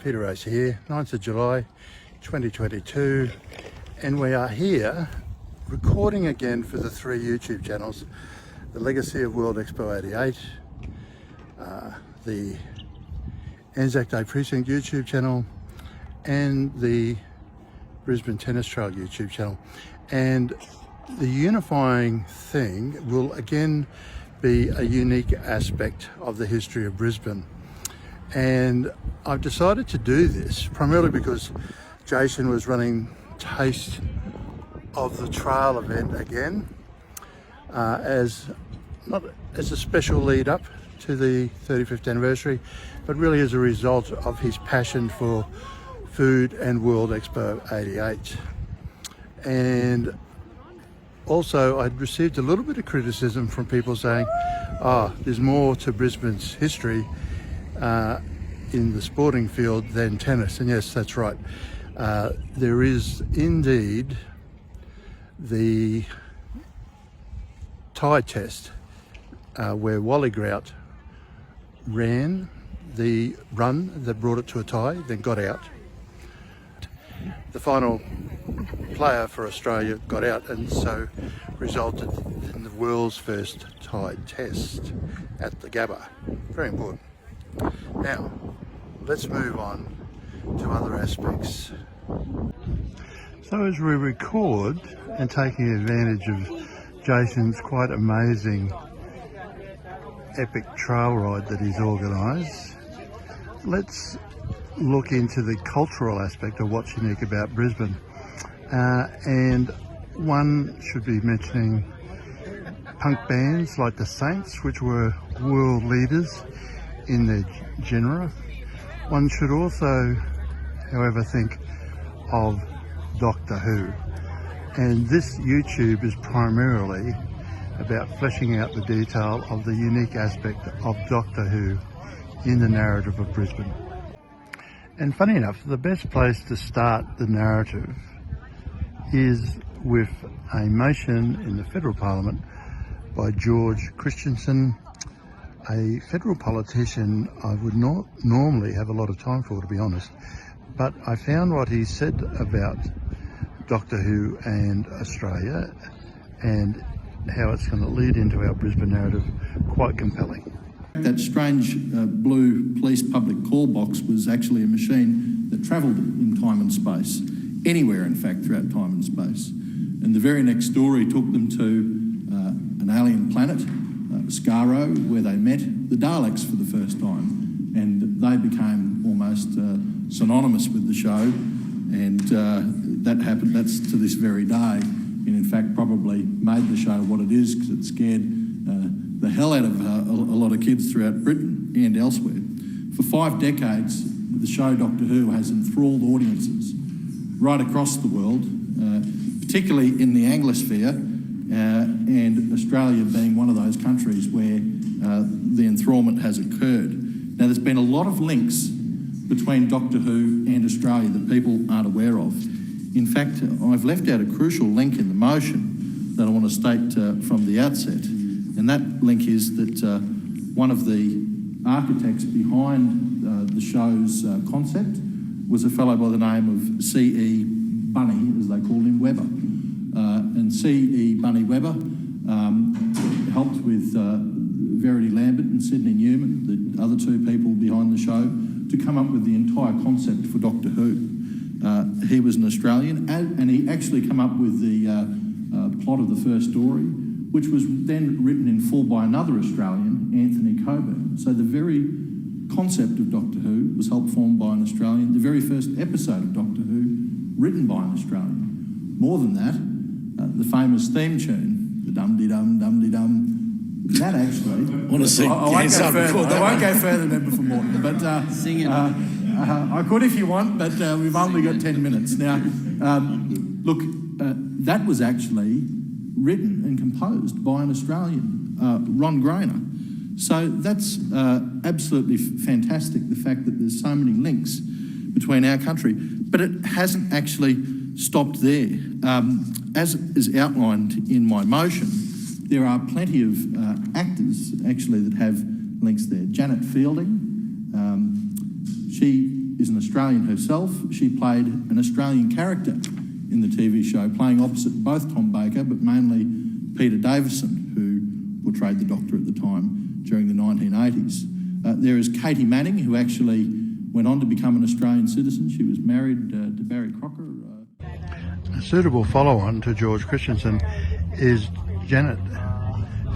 Peter Race here, 9th of July 2022, and we are here recording again for the three YouTube channels: the Legacy of World Expo 88, the Anzac Day Precinct YouTube channel, and the Brisbane Tennis Trail YouTube channel. And the unifying thing will again be a unique aspect of the history of Brisbane. And I've decided to do this primarily because Jason was running Taste of the Trail event again, not as a special lead up to the 35th anniversary, but really as a result of his passion for food and World Expo 88. And also I'd received a little bit of criticism from people saying, there's more to Brisbane's history in the sporting field than tennis. And yes, that's right. There is indeed the tie test where Wally Grout ran the run that brought it to a tie, then got out. The final player for Australia got out, and so resulted in the world's first tie test at the Gabba. Very important. Now, let's move on to other aspects. So as we record and taking advantage of Jason's quite amazing epic trail ride that he's organised, let's look into the cultural aspect of what's unique about Brisbane. And one should be mentioning punk bands like the Saints, which were world leaders in their genre. One should also, however, think of Doctor Who. And this YouTube is primarily about fleshing out the detail of the unique aspect of Doctor Who in the narrative of Brisbane. And funny enough, the best place to start the narrative is with a motion in the Federal Parliament by George Christensen, a federal politician I would not normally have a lot of time for, to be honest, but I found what he said about Doctor Who and Australia and how it's going to lead into our Brisbane narrative quite compelling. That strange blue police public call box was actually a machine that travelled in time and space, anywhere in fact throughout time and space. And the very next story took them to an alien planet, Skaro, where they met the Daleks for the first time, and they became almost synonymous with the show, and that happened, that's to this very day, and in fact probably made the show what it is because it scared the hell out of a lot of kids throughout Britain and elsewhere. For 5 decades, the show Doctor Who has enthralled audiences right across the world, particularly in the Anglosphere, and Australia being one of those countries where the enthrallment has occurred. Now, there's been a lot of links between Doctor Who and Australia that people aren't aware of. In fact, I've left out a crucial link in the motion that I want to state from the outset, and that link is that one of the architects behind the show's concept was a fellow by the name of C.E. Bunny, as they called him, Webber. And C.E. Bunny Webber helped with Verity Lambert and Sidney Newman, the other two people behind the show, to come up with the entire concept for Doctor Who. He was an Australian, and he actually came up with the plot of the first story, which was then written in full by another Australian, Anthony Coburn. So the very concept of Doctor Who was helped form by an Australian, the very first episode of Doctor Who written by an Australian. More than that, the famous theme tune, the dum-de-dum, dum-de-dum, that actually... I won't go further than Member for Morton, but sing it. I could if you want, but we've only got 10 minutes. Now, look, that was actually written and composed by an Australian, Ron Grainer. So that's absolutely fantastic, the fact that there's so many links between our country. But it hasn't actually stopped there. As is outlined in my motion, there are plenty of actors actually that have links there. Janet Fielding, she is an Australian herself. She played an Australian character in the TV show, playing opposite both Tom Baker, but mainly Peter Davison, who portrayed the Doctor at the time during the 1980s. There is Katie Manning, who actually went on to become an Australian citizen. She was married to Barry Crocker. A suitable follow-on to George Christensen is Janet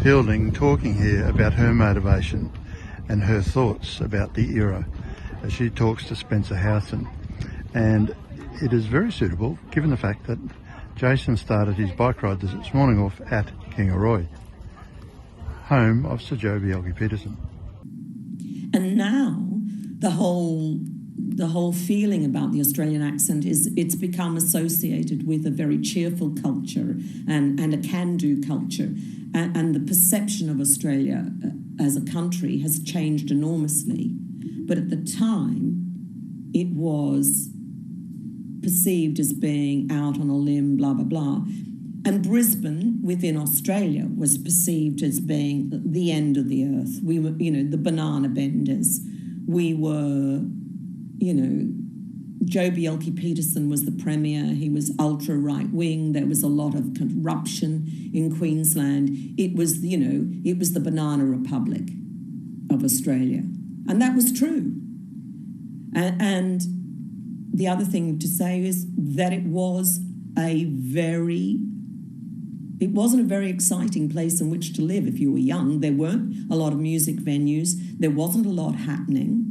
Fielding talking here about her motivation and her thoughts about the era as she talks to Spencer Howson. And it is very suitable given the fact that Jason started his bike ride this morning off at Kingaroy, home of Sir Joe Bjelke-Petersen. And now the whole feeling about the Australian accent is it's become associated with a very cheerful culture and a can-do culture. And the perception of Australia as a country has changed enormously. But at the time, it was perceived as being out on a limb, blah, blah, blah. And Brisbane, within Australia, was perceived as being the end of the earth. We were, the banana benders. We were, Joe Bjelke-Petersen was the premier. He was ultra right-wing. There was a lot of corruption in Queensland. It was, it was the banana republic of Australia. And that was true. And the other thing to say is that it wasn't a very exciting place in which to live if you were young. There weren't a lot of music venues. There wasn't a lot happening.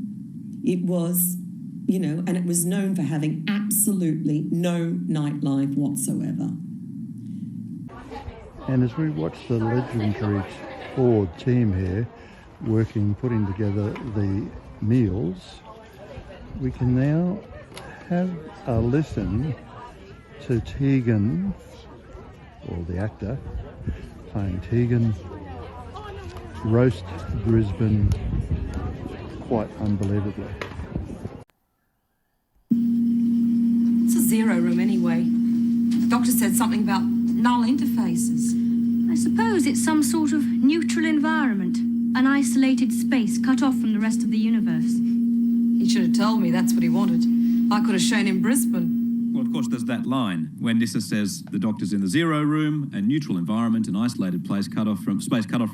It was, and it was known for having absolutely no nightlife whatsoever. And as we watch the legendary Ford team here putting together the meals, we can now have a listen to Tegan, or the actor, playing Tegan, roast Brisbane quite unbelievably. It's a zero room anyway. The doctor said something about null interfaces. I suppose it's some sort of neutral environment, an isolated space cut off from the rest of the universe. He should have told me that's what he wanted. I could have shown him Brisbane. Well, of course, there's that line when Nissa says the doctor's in the zero room, a neutral environment, an isolated place cut off from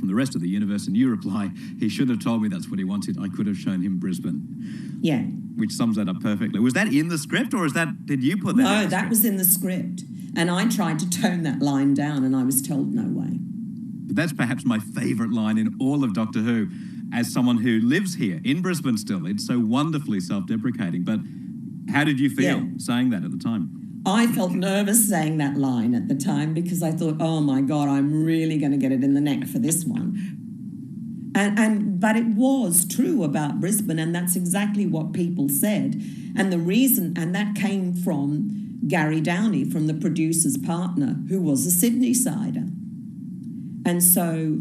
the rest of the universe, and you reply, he should have told me that's what he wanted. I could have shown him Brisbane. Yeah. Which sums that up perfectly. Was that in the script, or did you put that in the script? No, that was in the script. And I tried to tone that line down, and I was told no way. But that's perhaps my favourite line in all of Doctor Who. As someone who lives here in Brisbane still, it's so wonderfully self-deprecating. But how did you feel saying that at the time? I felt nervous saying that line at the time because I thought, oh my God, I'm really going to get it in the neck for this one. But it was true about Brisbane, and that's exactly what people said. And the reason, and that came from Gary Downey, from the producer's partner, who was a Sydney-sider. And so,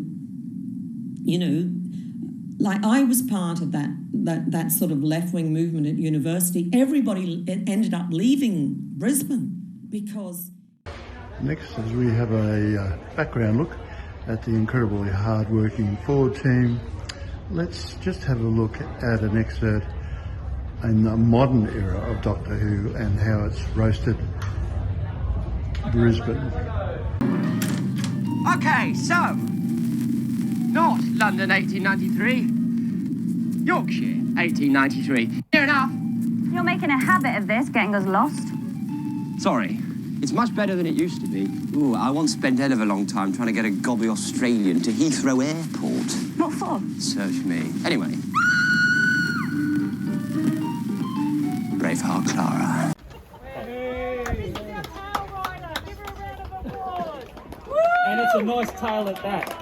like I was part of that sort of left-wing movement at university. Everybody ended up leaving Brisbane because... Next, as we have a background look at the incredibly hard-working Ford team, let's just have a look at an excerpt in the modern era of Doctor Who and how it's roasted Brisbane. Okay, so, not London 1893, Yorkshire 1893. Near enough. You're making a habit of this, getting us lost. Sorry, it's much better than it used to be. Ooh, I once spent a hell of a long time trying to get a gobby Australian to Heathrow Airport. What for? Search me. Anyway. Braveheart Clara. And it's a nice tale at that.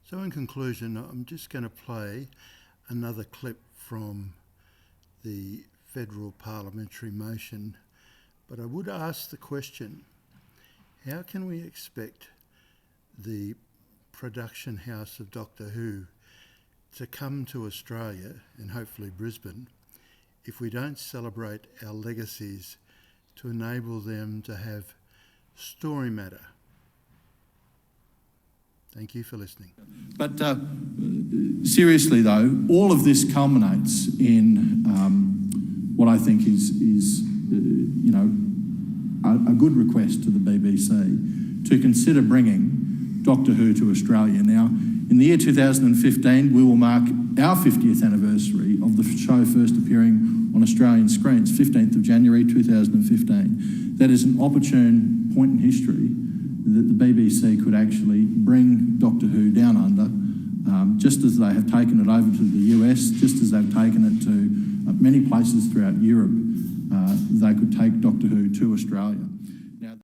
So in conclusion, I'm just going to play another clip from the federal parliamentary motion, but I would ask the question, how can we expect the production house of Doctor Who to come to Australia, and hopefully Brisbane, if we don't celebrate our legacies to enable them to have story matter Thank you for listening. But seriously, though, all of this culminates in what I think is a good request to the BBC to consider bringing Doctor Who to Australia. Now, in the year 2015, we will mark our 50th anniversary of the show first appearing on Australian screens, 15th of January 2015. That is an opportune point in history that the BBC could actually bring Doctor Who down under, just as they have taken it over to the US, just as they've taken it to many places throughout Europe. They could take Doctor Who to Australia.